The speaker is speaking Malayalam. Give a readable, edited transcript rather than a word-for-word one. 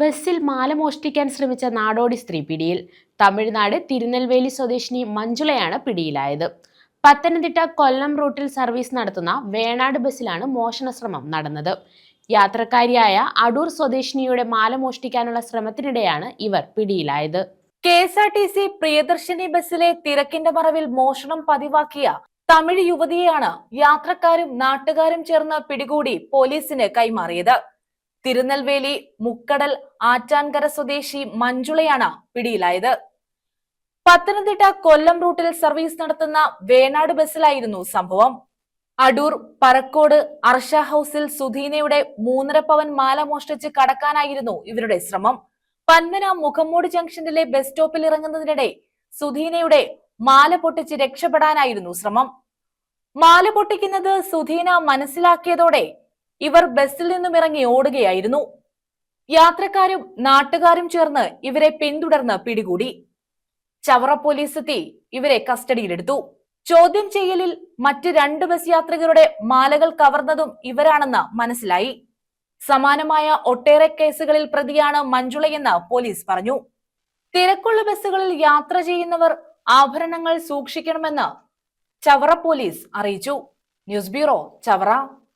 ബസ്സിൽ മാല മോഷ്ടിക്കാൻ ശ്രമിച്ച നാടോടി സ്ത്രീ പിടിയിൽ. തമിഴ്നാട് തിരുനെൽവേലി സ്വദേശിനി മഞ്ജുളയാണ് പിടിയിലായത്. പത്തനംതിട്ട കൊല്ലം റൂട്ടിൽ സർവീസ് നടത്തുന്ന വേണാട് ബസ്സിലാണ് മോഷണ ശ്രമം നടന്നത്. യാത്രക്കാരിയായ അടൂർ സ്വദേശിനിയുടെ മാല മോഷ്ടിക്കാനുള്ള ശ്രമത്തിനിടെയാണ് ഇവർ പിടിയിലായത്. KSRTC പ്രിയദർശിനി ബസ്സിലെ തിരക്കിന്റെ മറവിൽ മോഷണം പതിവാക്കിയ തമിഴ് യുവതിയെയാണ് യാത്രക്കാരും നാട്ടുകാരും ചേർന്ന് പിടികൂടി പോലീസിന് കൈമാറിയത്. തിരുനെൽവേലി മുക്കടൽ ആറ്റാൻകര സ്വദേശി മഞ്ജുളയാണ് പിടിയിലായത്. പത്തനംതിട്ട കൊല്ലം റൂട്ടിൽ സർവീസ് നടത്തുന്ന വേണാട് ബസ്സിലായിരുന്നു സംഭവം. അടൂർ പറക്കോട് അർഷ ഹൌസിൽ സുധീനയുടെ 3.5 പവൻ മാല മോഷ്ടിച്ച് കടക്കാനായിരുന്നു ഇവരുടെ ശ്രമം. പന്മന മുഖമ്മൂട് ജംഗ്ഷനിലെ ബസ് സ്റ്റോപ്പിൽ ഇറങ്ങുന്നതിനിടെ സുധീനയുടെ മാല പൊട്ടിച്ച് രക്ഷപ്പെടാനായിരുന്നു ശ്രമം. മാല പൊട്ടിക്കുന്നത് സുധീന മനസ്സിലാക്കിയതോടെ ഇവർ ബസ്സിൽ നിന്നും ഇറങ്ങി ഓടുകയായിരുന്നു. യാത്രക്കാരും നാട്ടുകാരും ചേർന്ന് ഇവരെ പിന്തുടർന്ന് പിടികൂടി. ചവറ പോലീസ് എത്തി ഇവരെ കസ്റ്റഡിയിലെടുത്തു. ചോദ്യം ചെയ്യലിൽ മറ്റ് 2 ബസ് യാത്രികരുടെ മാലകൾ കവർന്നതും ഇവരാണെന്ന് മനസ്സിലായി. സമാനമായ ഒട്ടേറെ കേസുകളിൽ പ്രതിയാണ് മഞ്ജുളയെന്ന് പോലീസ് പറഞ്ഞു. തിരക്കുള്ള ബസ്സുകളിൽ യാത്ര ചെയ്യുന്നവർ ആഭരണങ്ങൾ സൂക്ഷിക്കണമെന്ന് ചവറ പോലീസ് അറിയിച്ചു. News bureau, Chavara.